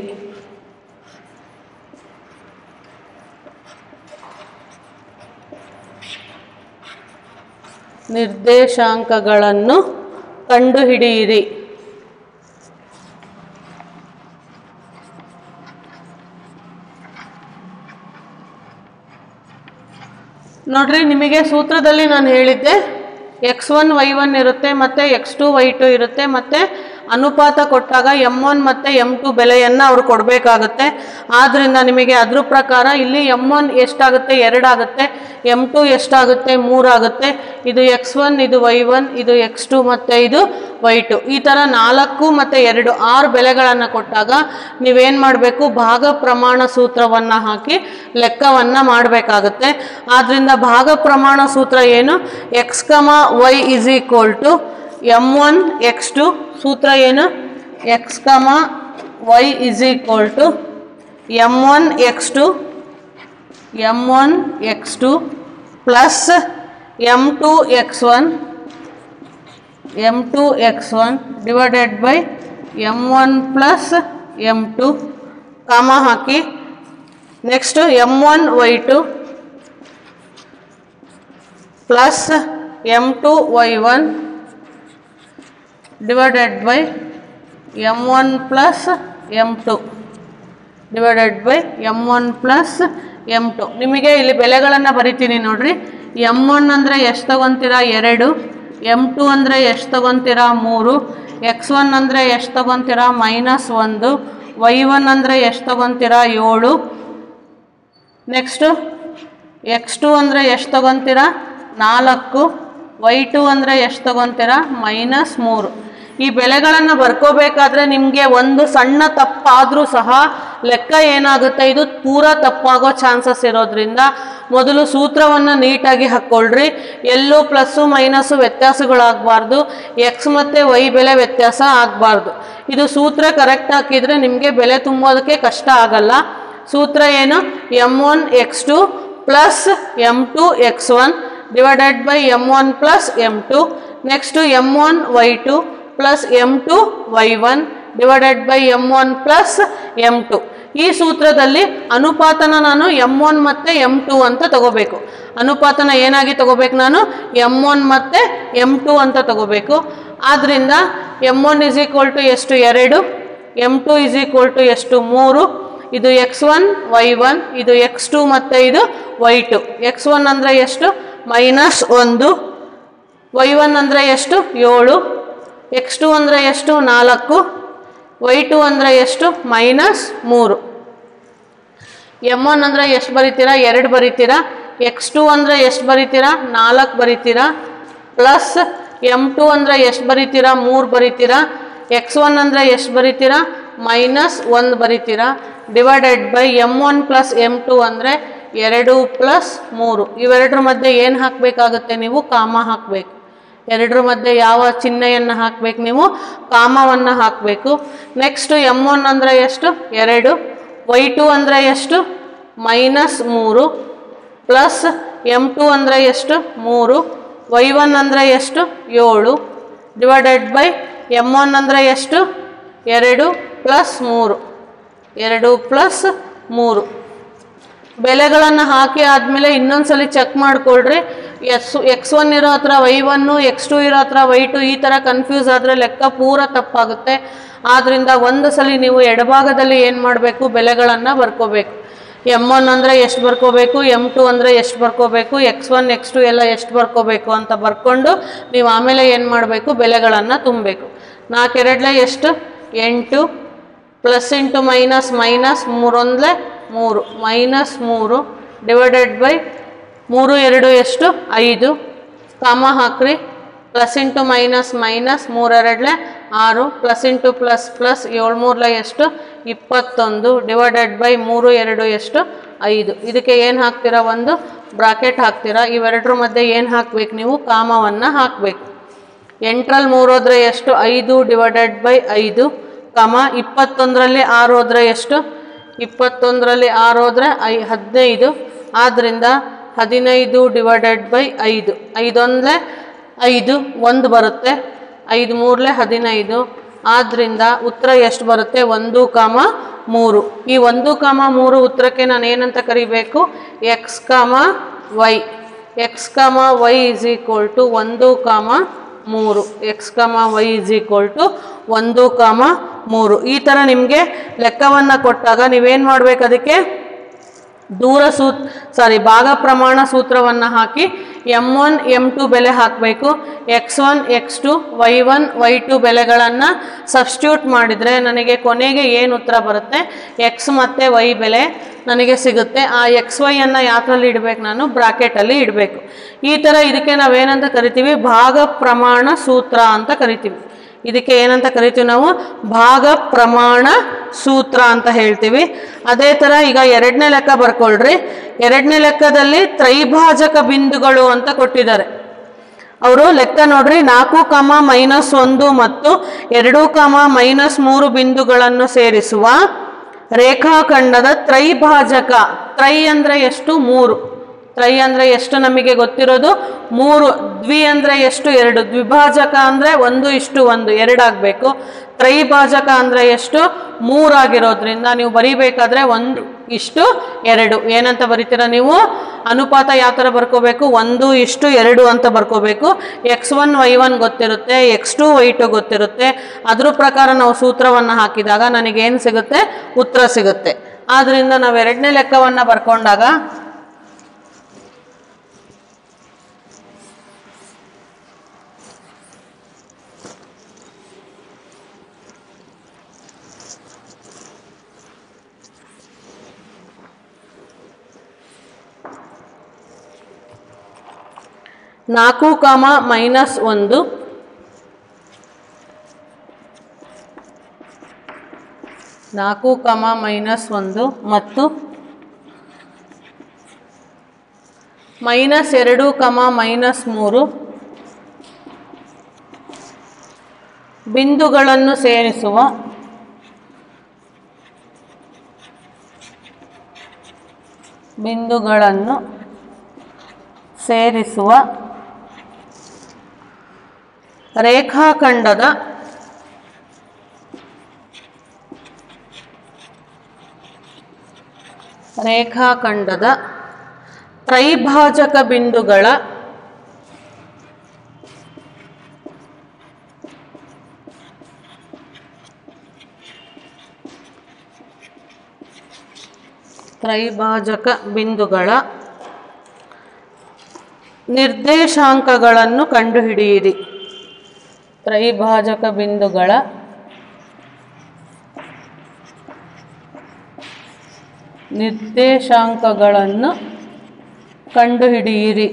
ನೋಡ್ರಿ, ನಿಮಗೆ ಸೂತ್ರದಲ್ಲಿ ನಾನು ಹೇಳಿದ್ದೆ x1 y1 ಇರುತ್ತೆ, ಮತ್ತು x2 y2 ಇರುತ್ತೆ, ಮತ್ತು ಅನುಪಾತ ಕೊಟ್ಟಾಗ m1 ಮತ್ತು m2 ಬೆಲೆಯನ್ನು ಅವರು ಕೊಡಬೇಕಾಗುತ್ತೆ. ಆದ್ದರಿಂದ ನಿಮಗೆ ಅದ್ರ ಪ್ರಕಾರ ಇಲ್ಲಿ m1 ಎಷ್ಟಾಗುತ್ತೆ 2 ಆಗುತ್ತೆ, m2 ಎಷ್ಟಾಗುತ್ತೆ 3 ಆಗುತ್ತೆ. ಇದು x1, ಇದು y1, ಇದು x2 ಮತ್ತು ಇದು y2. ಈ ಥರ 4 ಮತ್ತು 2 6 ಬೆಲೆಗಳನ್ನು ಕೊಟ್ಟಾಗ ನೀವೇನು ಮಾಡಬೇಕು, ಭಾಗ ಪ್ರಮಾಣ ಸೂತ್ರವನ್ನು ಹಾಕಿ ಲೆಕ್ಕವನ್ನು ಮಾಡಬೇಕಾಗುತ್ತೆ. ಆದ್ದರಿಂದ ಭಾಗ ಪ್ರಮಾಣ ಸೂತ್ರ ಏನು, x, y is equal to m1 x2. ಸೂತ್ರ ಏನು, x, y is equal to m1 x2 plus m2 x1 divided by m1 plus m2 comma ಹಾಕಿ. Next m1 y2 plus m2 y1 divided by m1 plus m2 divided by m1 plus m2. ನಿಮಗೆ ಇಲ್ಲಿ ಬೆಲೆಗಳನ್ನು ಬರಿತೀನಿ ನೋಡ್ರಿ. m1 ಅಂದರೆ ಎಷ್ಟು ತಗೊತೀರಾ 2, m2 ಅಂದರೆ ಎಷ್ಟು ತಗೊತೀರಾ 3, x1 ಅಂದರೆ ಎಷ್ಟು ತಗೊತೀರಾ -1, y1 ಅಂದರೆ ಎಷ್ಟು ತಗೊತೀರಾ 7, ನೆಕ್ಸ್ಟು x2 ಅಂದರೆ ಎಷ್ಟು ತಗೊತೀರಾ 4, y2 ಅಂದರೆ ಎಷ್ಟು ತಗೊತೀರಾ -3. ಈ ಬೆಲೆಗಳನ್ನು ಬರ್ಕೋಬೇಕಾದ್ರೆ ನಿಮಗೆ ಒಂದು ಸಣ್ಣ ತಪ್ಪಾದರೂ ಸಹ ಲೆಕ್ಕ ಏನಾಗುತ್ತೆ, ಇದು ಪೂರಾ ತಪ್ಪಾಗೋ ಚಾನ್ಸಸ್ ಇರೋದ್ರಿಂದ ಮೊದಲು ಸೂತ್ರವನ್ನು ನೀಟಾಗಿ ಹಾಕ್ಕೊಳ್ರಿ. ಎಲ್ಲೂ ಪ್ಲಸ್ಸು ಮೈನಸ್ಸು ವ್ಯತ್ಯಾಸಗಳಾಗಬಾರ್ದು, ಎಕ್ಸ್ ಮತ್ತು ವೈ ಬೆಲೆ ವ್ಯತ್ಯಾಸ ಆಗಬಾರ್ದು. ಇದು ಸೂತ್ರ ಕರೆಕ್ಟ್ ಹಾಕಿದರೆ ನಿಮಗೆ ಬೆಲೆ ತುಂಬೋದಕ್ಕೆ ಕಷ್ಟ ಆಗಲ್ಲ. ಸೂತ್ರ ಏನು, m1 x2 plus m2 x1 divided by m1 plus m2. Next m1 y2 plus m2 y1 divided by m1 plus m2. ಈ ಸೂತ್ರದಲ್ಲಿ ಅನುಪಾತನ ನಾನು m1 ಮತ್ತು m2 ಅಂತ ತಗೋಬೇಕು. ಅನುಪಾತನ ಏನಾಗಿ ತಗೋಬೇಕು, ನಾನು m1 ಮತ್ತು m2 ಅಂತ ತಗೋಬೇಕು. ಆದ್ದರಿಂದ m1 ಇಸ್ ಈಕ್ವಲ್ ಟು ಎಷ್ಟು 2, m2 ಇಸ್ ಈಕ್ವಲ್ ಟು ಎಷ್ಟು 3. ಇದು x1 y1, ಇದು x2 ಮತ್ತು ಇದು y2. x1 ಅಂದರೆ ಎಷ್ಟು -1, y1 ಅಂದರೆ ಎಷ್ಟು 7, x2 ಅಂದರೆ ಎಷ್ಟು 4, y2 ಅಂದರೆ ಎಷ್ಟು -3. m1 ಅಂದರೆ ಎಷ್ಟು ಬರಿತೀರಾ 2 ಬರಿತೀರಾ, x2 ಅಂದರೆ ಎಷ್ಟು ಬರಿತೀರಾ 4 ಬರಿತೀರಾ, ಪ್ಲಸ್ m2 ಅಂದರೆ ಎಷ್ಟು ಬರಿತೀರಾ 3 ಬರಿತೀರಾ, x1 ಅಂದರೆ ಎಷ್ಟು ಬರಿತೀರಾ -1 ಬರಿತೀರಾ, divided by m1 plus m2 ಅಂದರೆ 2 ಪ್ಲಸ್ 3. ಇವೆರಡರ ಮಧ್ಯೆ ಏನು ಹಾಕಬೇಕಾಗುತ್ತೆ, ನೀವು ಕಾಮ ಹಾಕಬೇಕು. ಎರಡರ ಮಧ್ಯೆ ಯಾವ ಚಿಹ್ನೆಯನ್ನು ಹಾಕಬೇಕು, ನೀವು ಕಾಮವನ್ನು ಹಾಕಬೇಕು. ನೆಕ್ಸ್ಟ್ m1 ಅಂದರೆ ಎಷ್ಟು 2, y2 ಅಂದರೆ ಎಷ್ಟು -3, ಪ್ಲಸ್ m2 ಅಂದರೆ ಎಷ್ಟು 3, y1 ಅಂದರೆ ಎಷ್ಟು 7, ಡಿವೈಡೆಡ್ ಬೈ m1 ಅಂದರೆ ಎಷ್ಟು 2 ಪ್ಲಸ್ 3, 2 ಪ್ಲಸ್ 3. ಬೆಲೆಗಳನ್ನು ಹಾಕಿ ಆದಮೇಲೆ ಇನ್ನೊಂದ್ಸಲಿ ಚೆಕ್ ಮಾಡಿಕೊಳ್ರಿ. x1 ಇರೋ ಹತ್ರ y1, x2 ಇರೋ ಹತ್ರ y2 ಈ ಥರ ಕನ್ಫ್ಯೂಸ್ ಆದರೆ ಲೆಕ್ಕ ಪೂರ ತಪ್ಪಾಗುತ್ತೆ. ಆದ್ದರಿಂದ ಒಂದು ಸಲ ನೀವು ಎಡಭಾಗದಲ್ಲಿ ಏನು ಮಾಡಬೇಕು, ಬೆಲೆಗಳನ್ನು ಬರ್ಕೋಬೇಕು. m1 ಅಂದರೆ ಎಷ್ಟು ಬರ್ಕೋಬೇಕು, m2 ಅಂದರೆ ಎಷ್ಟು ಬರ್ಕೋಬೇಕು, x1 x2 ಎಲ್ಲ ಎಷ್ಟು ಬರ್ಕೋಬೇಕು ಅಂತ ಬರ್ಕೊಂಡು ನೀವು ಆಮೇಲೆ ಏನು ಮಾಡಬೇಕು, ಬೆಲೆಗಳನ್ನು ತುಂಬಬೇಕು. 4 2 ಎಷ್ಟು 8, plus into minus minus 3 1 3 -3 divided by 3 2 ಎಷ್ಟು 5, ಕಾಮ ಹಾಕ್ರಿ. Plus into minus minus 3 2 6, plus into plus plus 7 3 ಎಷ್ಟು 21 ಡಿವೈಡೆಡ್ ಬೈ 3 2 ಎಷ್ಟು 5. ಇದಕ್ಕೆ ಏನು ಹಾಕ್ತೀರಾ, ಒಂದು ಬ್ರಾಕೆಟ್ ಹಾಕ್ತೀರಾ. ಇವೆರಡರ ಮಧ್ಯೆ ಏನು ಹಾಕಬೇಕು, ನೀವು ಕಾಮವನ್ನು ಹಾಕಬೇಕು. 8ರಲ್ಲಿ 3 ಹೋದರೆ ಎಷ್ಟು 5 ಡಿವೈಡೆಡ್ ಬೈ 5, ಕಾಮ 21ರಲ್ಲಿ 6 ಹೋದರೆ ಎಷ್ಟು 21ರಲ್ಲಿ 6 ಹೋದರೆ 15. ಆದ್ದರಿಂದ 15 ಡಿವೈಡೆಡ್ ಬೈ 5, 5 1 5 1 ಬರುತ್ತೆ, 5 3 15. ಆದ್ದರಿಂದ ಉತ್ತರ ಎಷ್ಟು ಬರುತ್ತೆ 1, 3. ಈ 1, 3 ಉತ್ತರಕ್ಕೆ ನಾನು ಏನಂತ ಕರಿಬೇಕು, x, y. x, y is equal to 1, 3. x, y is equal to 1, 3. ಈ ಥರ ನಿಮಗೆ ಲೆಕ್ಕವನ್ನು ಕೊಟ್ಟಾಗ ನೀವೇನು ಮಾಡಬೇಕು, ಅದಕ್ಕೆ ಭಾಗ ಪ್ರಮಾಣ ಸೂತ್ರವನ್ನು ಹಾಕಿ m1 m2 ಬೆಲೆ ಹಾಕಬೇಕು. x1 x2 y1 y2 ಬೆಲೆಗಳನ್ನು ಸಬ್ಸ್ಟಿಟ್ಯೂಟ್ ಮಾಡಿದರೆ ನನಗೆ ಕೊನೆಗೆ ಏನು ಉತ್ತರ ಬರುತ್ತೆ, x ಮತ್ತು y ಬೆಲೆ ನನಗೆ ಸಿಗುತ್ತೆ. ಆ ಎಕ್ಸ್ ವೈ ಅನ್ನು ಯಾತ್ರಲ್ಲಿ ಇಡಬೇಕು, ನಾನು ಬ್ರಾಕೆಟಲ್ಲಿ ಇಡಬೇಕು. ಈ ಥರ ಇದಕ್ಕೆ ನಾವೇನಂತ ಕರಿತೀವಿ, ಭಾಗ ಪ್ರಮಾಣ ಸೂತ್ರ ಅಂತ ಕರಿತೀವಿ. ಇದಕ್ಕೆ ಏನಂತ ಕರಿತೀವಿ ನಾವು, ಭಾಗ ಪ್ರಮಾಣ ಸೂತ್ರ ಅಂತ ಹೇಳ್ತೀವಿ. ಅದೇ ಥರ ಈಗ ಎರಡನೇ ಲೆಕ್ಕ ಬರ್ಕೊಳ್ರಿ. ಎರಡನೇ ಲೆಕ್ಕದಲ್ಲಿ ತ್ರೈಭಾಜಕ ಬಿಂದುಗಳು ಅಂತ ಕೊಟ್ಟಿದ್ದಾರೆ. ಅವರು ಲೆಕ್ಕ ನೋಡ್ರಿ, 4, -1 ಮತ್ತು 2, -3 ಬಿಂದುಗಳನ್ನು ಸೇರಿಸುವ ರೇಖಾಖಂಡದ ತ್ರೈಭಾಜಕ. ತ್ರೈ ಅಂದರೆ ಎಷ್ಟು, 3. ತ್ರೈ ಅಂದರೆ ಎಷ್ಟು ನಮಗೆ ಗೊತ್ತಿರೋದು 3. ದ್ವಿ ಅಂದರೆ ಎಷ್ಟು, 2. ದ್ವಿಭಾಜಕ ಅಂದರೆ 1:1, 2 ಆಗಬೇಕು. ತ್ರೈಭಾಜಕ ಅಂದರೆ ಎಷ್ಟು, 3 ಆಗಿರೋದ್ರಿಂದ ನೀವು ಬರೀಬೇಕಾದ್ರೆ 1:2. ಏನಂತ ಬರೀತೀರಾ ನೀವು, ಅನುಪಾತ ಯಾವ ಥರ ಬರ್ಕೋಬೇಕು, 1:2 ಅಂತ ಬರ್ಕೋಬೇಕು. x1 y1 ಗೊತ್ತಿರುತ್ತೆ, x2 y2 ಗೊತ್ತಿರುತ್ತೆ. ಅದ್ರ ಪ್ರಕಾರ ನಾವು ಸೂತ್ರವನ್ನು ಹಾಕಿದಾಗ ನನಗೇನು ಸಿಗುತ್ತೆ, ಉತ್ತರ ಸಿಗುತ್ತೆ. ಆದ್ದರಿಂದ ನಾವು ಎರಡನೇ ಲೆಕ್ಕವನ್ನು ಬರ್ಕೊಂಡಾಗ -1 ಮತ್ತು -2, -3 ಬಿಂದುಗಳನ್ನು ಸೇರಿಸುವ ರೇಖಾಖಂಡದ ತ್ರೈಭಾಜಕ ಬಿಂದುಗಳ ನಿರ್ದೇಶಾಂಕಗಳನ್ನು ಕಂಡುಹಿಡಿಯಿರಿ. ತ್ರೈಭಾಜಕ ಬಿಂದುಗಳ ನಿರ್ದೇಶಾಂಕಗಳನ್ನು ಕಂಡುಹಿಡಿಯಿರಿ.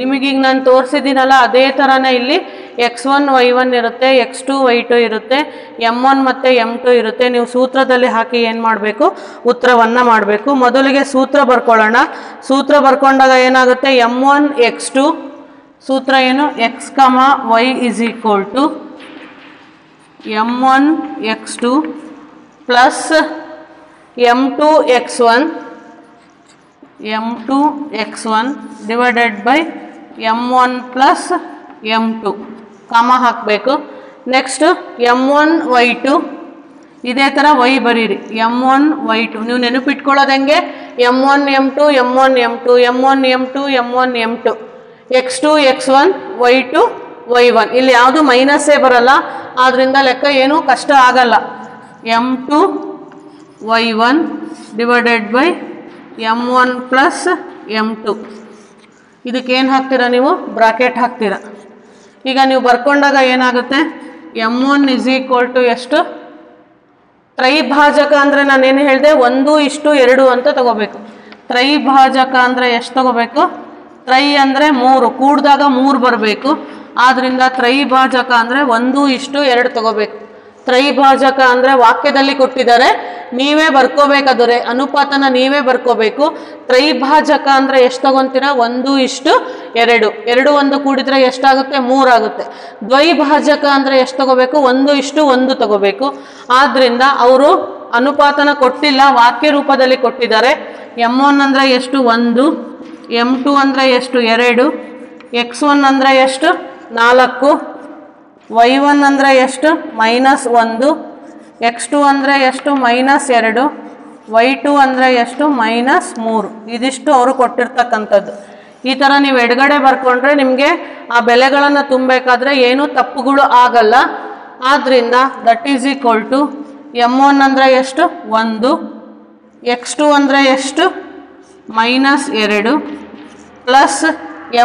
ನಿಮಗೀಗ ನಾನು ತೋರಿಸಿದ್ದೀನಲ್ಲ, ಅದೇ ಥರನೇ ಇಲ್ಲಿ x1 y1 ಇರುತ್ತೆ, x2 y2 ಇರುತ್ತೆ, m1 ಮತ್ತು m2 ಇರುತ್ತೆ. ನೀವು ಸೂತ್ರದಲ್ಲಿ ಹಾಕಿ ಏನು ಮಾಡಬೇಕು, ಉತ್ತರವನ್ನು ಮಾಡಬೇಕು. ಮೊದಲಿಗೆ ಸೂತ್ರ ಬರ್ಕೊಳ್ಳೋಣ. ಸೂತ್ರ ಬರ್ಕೊಂಡಾಗ ಏನಾಗುತ್ತೆ, m1 x2 ಸೂತ್ರ ಏನು, x, y = m1 x2 plus m2 x1 divided by m1 plus m2 ಕಾಮ ಹಾಕಬೇಕು. ನೆಕ್ಸ್ಟ್ m1 y2 ಇದೇ ಥರ y ಬರೀರಿ, m1 y2. ನೀವು ನೆನಪಿಟ್ಕೊಳ್ಳೋದು ಹೆಂಗೆ, m1 m2 m1 m2 m1 m2 m1 m2 x2 x1 y2 y1. ಇಲ್ಲಿ ಯಾವುದು ಮೈನಸ್ಸೇ ಬರಲ್ಲ, ಆದ್ದರಿಂದ ಲೆಕ್ಕ ಏನು ಕಷ್ಟ ಆಗಲ್ಲ. m2 y1 divided by m1 plus m2. ಇದಕ್ಕೇನು ಹಾಕ್ತೀರಾ ನೀವು, ಬ್ರಾಕೆಟ್ ಹಾಕ್ತೀರಾ. ಈಗ ನೀವು ಬರ್ಕೊಂಡಾಗ ಏನಾಗುತ್ತೆ, m1 = ಎಷ್ಟು, ತ್ರೈಭಾಜಕ ಅಂದರೆ ನಾನೇನು ಹೇಳಿದೆ, 1:2 ಅಂತ ತಗೋಬೇಕು. ತ್ರೈಭಾಜಕ ಅಂದರೆ ಎಷ್ಟು ತಗೋಬೇಕು, ತ್ರೈ ಅಂದರೆ 3, ಕೂಡಿದಾಗ 3 ಬರಬೇಕು. ಆದ್ದರಿಂದ ತ್ರೈಭಾಜಕ ಅಂದರೆ 1:2 ತಗೋಬೇಕು. ತ್ರೈಭಾಜಕ ಅಂದರೆ ವಾಕ್ಯದಲ್ಲಿ ಕೊಟ್ಟಿದ್ದಾರೆ, ನೀವೇ ಬರ್ಕೋಬೇಕಾದ್ರೆ ಅನುಪಾತನ ನೀವೇ ಬರ್ಕೋಬೇಕು. ತ್ರೈಭಾಜಕ ಅಂದರೆ ಎಷ್ಟು ತಗೊತೀರಾ, 1:2. 1 ಕೂಡಿದ್ರೆ ಎಷ್ಟಾಗುತ್ತೆ, 3 ಆಗುತ್ತೆ. ದ್ವೈಭಾಜಕ ಅಂದರೆ ಎಷ್ಟು ತಗೋಬೇಕು, 1:1 ತಗೋಬೇಕು. ಆದ್ದರಿಂದ ಅವರು ಅನುಪಾತನ ಕೊಟ್ಟಿಲ್ಲ, ವಾಕ್ಯ ರೂಪದಲ್ಲಿ ಕೊಟ್ಟಿದ್ದಾರೆ. m1 ಅಂದರೆ ಎಷ್ಟು, 1, m2 ಅಂದರೆ ಎಷ್ಟು, 2, x1 ಅಂದರೆ ಎಷ್ಟು, 4, y1 ಅಂದರೆ ಎಷ್ಟು, -1, x2 ಅಂದರೆ ಎಷ್ಟು, -2, y2 ಅಂದರೆ ಎಷ್ಟು, -3. ಇದಿಷ್ಟು ಅವರು ಕೊಟ್ಟಿರ್ತಕ್ಕಂಥದ್ದು. ಈ ಥರ ನೀವು ಎಡಗಡೆ ಬರ್ಕೊಂಡ್ರೆ ನಿಮಗೆ ಆ ಬೆಲೆಗಳನ್ನು ತುಂಬಬೇಕಾದ್ರೆ ಏನೂ ತಪ್ಪುಗಳು ಆಗಲ್ಲ. ಆದ್ದರಿಂದ that is equal to m1 ಅಂದರೆ ಎಷ್ಟು, 1, x2 ಅಂದರೆ ಎಷ್ಟು -2 ಪ್ಲಸ್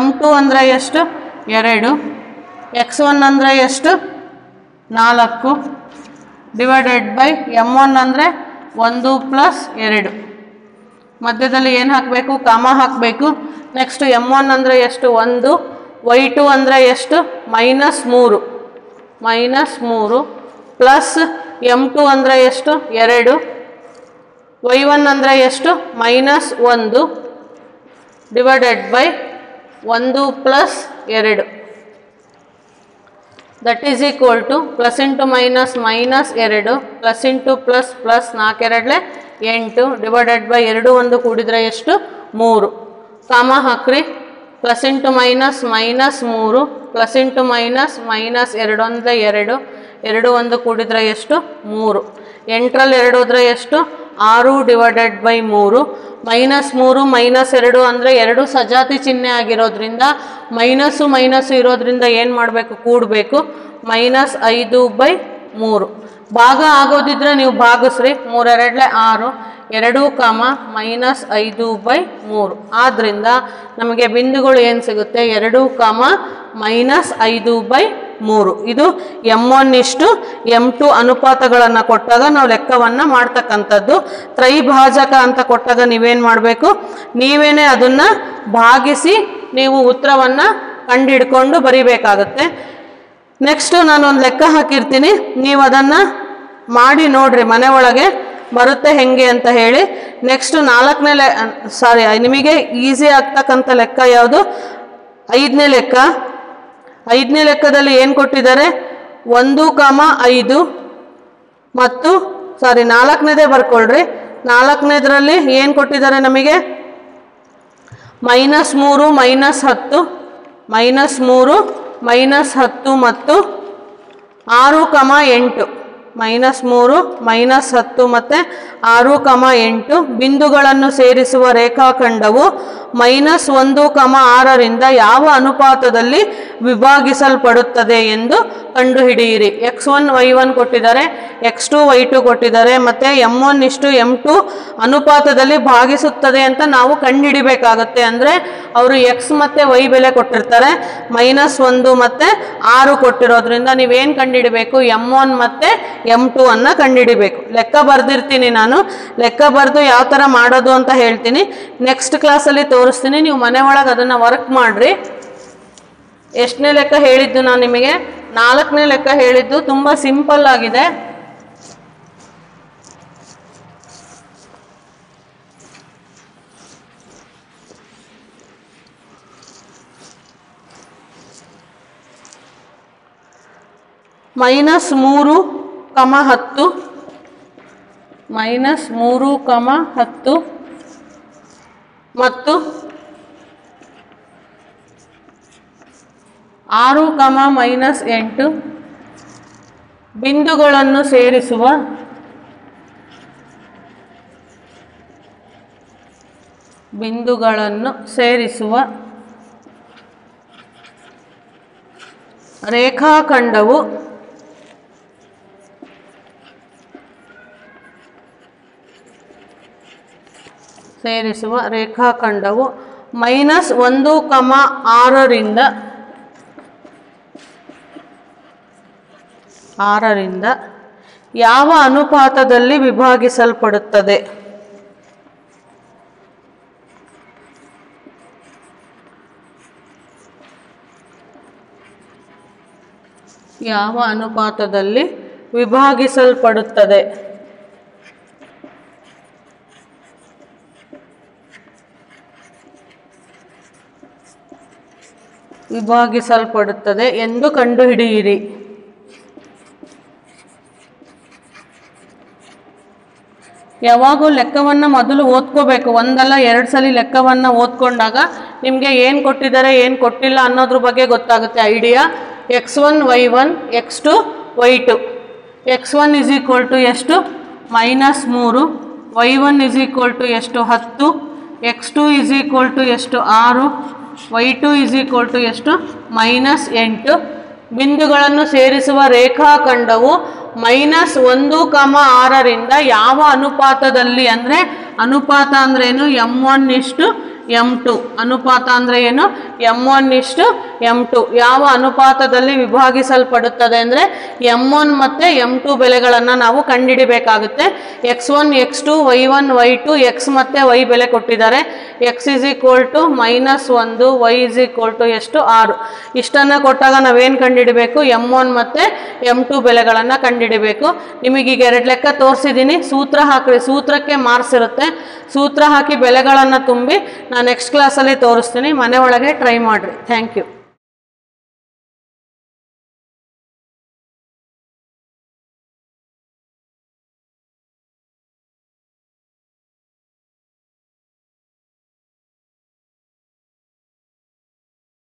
m2 ಅಂದರೆ ಎಷ್ಟು 2, x1 ಅಂದರೆ ಎಷ್ಟು 4 ಡಿವೈಡೆಡ್ ಬೈ m1 ಅಂದರೆ 1 + 2. ಮಧ್ಯದಲ್ಲಿ ಏನು ಹಾಕಬೇಕು ಕಾಮ ಹಾಕಬೇಕು. ನೆಕ್ಸ್ಟ್ m1 ಅಂದರೆ ಎಷ್ಟು 1, y2 ಅಂದರೆ ಎಷ್ಟು -3 ಪ್ಲಸ್ m2 ಅಂದರೆ ಎಷ್ಟು 2, y1 ಅಂದರೆ ಎಷ್ಟು -1 divided by 1 + 2. That is equal to plus into minus -2 plus into plus plus 4 2 8 divided by 2 1 ಕೂಡಿದರೆ ಎಷ್ಟು 3. ಕಾಮ ಹಾಕ್ರಿ. Plus into minus -3 plus into minus -2 ಅಂದರೆ 2 2 1 ಕೂಡಿದರೆ ಎಷ್ಟು 3. 8ರಲ್ಲಿ 2 ಹೋದರೆ ಎಷ್ಟು 6 ಡಿವೈಡೆಡ್ ಬೈ 3. -3 -2 ಅಂದರೆ 2 ಸಜಾತಿ ಚಿಹ್ನೆ ಆಗಿರೋದ್ರಿಂದ ಮೈನಸ್ಸು ಇರೋದ್ರಿಂದ ಏನು ಮಾಡಬೇಕು ಕೂಡಬೇಕು. -5/3. ಭಾಗ ಆಗೋದಿದ್ರೆ ನೀವು ಭಾಗಿಸ್ರಿ. 3 2 6 2, -5/3. ಆದ್ದರಿಂದ ನಮಗೆ ಬಿಂದುಗಳು ಏನು ಸಿಗುತ್ತೆ 2, -5/3. ಇದು m1 m2 ಅನುಪಾತಗಳನ್ನು ಕೊಟ್ಟಾಗ ನಾವು ಲೆಕ್ಕವನ್ನು ಮಾಡ್ತಕ್ಕಂಥದ್ದು. ತ್ರೈಭಾಜಕ ಅಂತ ಕೊಟ್ಟಾಗ ನೀವೇನು ಮಾಡಬೇಕು ನೀವೇನೇ ಅದನ್ನು ಭಾಗಿಸಿ ನೀವು ಉತ್ತರವನ್ನು ಕಂಡುಹಿಡ್ಕೊಂಡು ಬರಿಬೇಕಾಗುತ್ತೆ. ನೆಕ್ಸ್ಟು ನಾನೊಂದು ಲೆಕ್ಕ ಹಾಕಿರ್ತೀನಿ, ನೀವು ಅದನ್ನು ಮಾಡಿ ನೋಡ್ರಿ ಮನೆ ಒಳಗೆ ಬರುತ್ತೆ ಹೆಂಗೆ ಅಂತ ಹೇಳಿ. ನೆಕ್ಸ್ಟ್ 4ನೇ ನಿಮಗೆ ಈಸಿ ಆಗ್ತಕ್ಕಂಥ ಲೆಕ್ಕ ಯಾವುದು 5ನೇ ಲೆಕ್ಕ. 5ನೇ ಲೆಕ್ಕದಲ್ಲಿ ಏನು ಕೊಟ್ಟಿದ್ದಾರೆ 1, 5 ಮತ್ತು 4ನೇದೇ ಬರ್ಕೊಳ್ರಿ. 4ನೇದರಲ್ಲಿ ಏನು ಕೊಟ್ಟಿದ್ದಾರೆ ನಮಗೆ -3 -10 -10 ಮತ್ತು 6, 8 -3 -10 ಮತ್ತು 6, 8 ಬಿಂದುಗಳನ್ನು ಸೇರಿಸುವ ರೇಖಾಖಂಡವು -1, 6ರಿಂದ ಯಾವ ಅನುಪಾತದಲ್ಲಿ ವಿಭಾಗಿಸಲ್ಪಡುತ್ತದೆ ಎಂದು ಕಂಡುಹಿಡಿಯಿರಿ. x1 y1 ಕೊಟ್ಟಿದ್ದಾರೆ, x2 y2 ಕೊಟ್ಟಿದ್ದಾರೆ, ಮತ್ತು m1 m2 ಅನುಪಾತದಲ್ಲಿ ಭಾಗಿಸುತ್ತದೆ ಅಂತ ನಾವು ಕಂಡುಹಿಡಿಬೇಕಾಗುತ್ತೆ. ಅಂದರೆ ಅವರು x ಮತ್ತು y ಬೆಲೆ ಕೊಟ್ಟಿರ್ತಾರೆ, -1 ಮತ್ತು 6 ಕೊಟ್ಟಿರೋದ್ರಿಂದ ನೀವೇನು ಕಂಡುಹಿಡಬೇಕು m1 ಮತ್ತು m2 ಅನ್ನು ಕಂಡುಹಿಡಿಬೇಕು. ಲೆಕ್ಕ ಬರೆದಿರ್ತೀನಿ ನಾನು, ಲೆಕ್ಕ ಬರೆದು ಯಾವ ಥರ ಮಾಡೋದು ಅಂತ ಹೇಳ್ತೀನಿ. ನೆಕ್ಸ್ಟ್ ಕ್ಲಾಸಲ್ಲಿ ತೋರಿಸ್ತೀನಿ, ನೀವು ಮನೆ ಒಳಗೆ ಅದನ್ನು ವರ್ಕ್ ಮಾಡಿರಿ. ಎಷ್ಟನೇ ಲೆಕ್ಕ ಹೇಳಿದ್ದು ನಾನು ನಿಮಗೆ 4ನೇ ಲೆಕ್ಕ ಹೇಳಿದ್ದು. ತುಂಬ ಸಿಂಪಲ್ ಆಗಿದೆ. -3, -10 ಮತ್ತು 6, -8 ಬಿಂದುಗಳನ್ನು ಸೇರಿಸುವ ರೇಖಾಖಂಡವು -1, 6ರಿಂದ ಯಾವ ಅನುಪಾತದಲ್ಲಿ ವಿಭಾಗಿಸಲ್ಪಡುತ್ತದೆ? ಯಾವ ಅನುಪಾತದಲ್ಲಿ ವಿಭಾಗಿಸಲ್ಪಡುತ್ತದೆ? ಎಂದು ಕಂಡುಹಿಡಿಯಿರಿ. ಯಾವಾಗೂ ಲೆಕ್ಕವನ್ನು ಮೊದಲು ಓದ್ಕೋಬೇಕು. ಒಂದಲ್ಲ 2 ಸಲ ಲೆಕ್ಕವನ್ನು ಓದ್ಕೊಂಡಾಗ ನಿಮಗೆ ಏನು ಕೊಟ್ಟಿದ್ದಾರೆ ಏನು ಕೊಟ್ಟಿಲ್ಲ ಅನ್ನೋದ್ರ ಬಗ್ಗೆ ಗೊತ್ತಾಗುತ್ತೆ idea. x1 y1 x2 y2. x1 ಎಷ್ಟು -3, y1 ಎಷ್ಟು 10, x2 ಎಷ್ಟು 6, y2 ಎಷ್ಟು -8. ಬಿಂದುಗಳನ್ನು ಸೇರಿಸುವ ರೇಖಾಖಂಡವು -1,6ರಿಂದ ಯಾವ ಅನುಪಾತದಲ್ಲಿ, ಅಂದರೆ ಅನುಪಾತ ಅಂದ್ರೇನು m1:m2, ಅನುಪಾತ ಅಂದರೆ ಏನು m1:m2, ಯಾವ ಅನುಪಾತದಲ್ಲಿ ವಿಭಾಗಿಸಲ್ಪಡುತ್ತದೆ ಅಂದರೆ m1 ಮತ್ತು m2 ಬೆಲೆಗಳನ್ನು ನಾವು ಕಂಡುಹಿಡಿಬೇಕಾಗುತ್ತೆ. x1 x2 y1 y2 x ಮತ್ತು y ಬೆಲೆ ಕೊಟ್ಟಿದ್ದಾರೆ. x =-1 y ಎಷ್ಟು 6. ಇಷ್ಟನ್ನು ಕೊಟ್ಟಾಗ ನಾವೇನು ಕಂಡುಹಿಡಬೇಕು, m1 ಮತ್ತು m2 ಬೆಲೆಗಳನ್ನು ಕಂಡುಹಿಡಬೇಕು. ನಿಮಗೀಗ 2 ಲೆಕ್ಕ ತೋರಿಸಿದ್ದೀನಿ. ಸೂತ್ರ ಹಾಕ್ರಿ, ಸೂತ್ರಕ್ಕೆ ಮಾರ್ಕ್ಸ್ ಇರುತ್ತೆ. ಸೂತ್ರ ಹಾಕಿ ಬೆಲೆಗಳನ್ನು ತುಂಬಿ ನಾನು ನೆಕ್ಸ್ಟ್ ಕ್ಲಾಸಲ್ಲಿ ತೋರಿಸ್ತೀನಿ. ಮನೆ ಒಳಗೆ ಟ್ರೈ ಮಾಡಿರಿ. Thank you.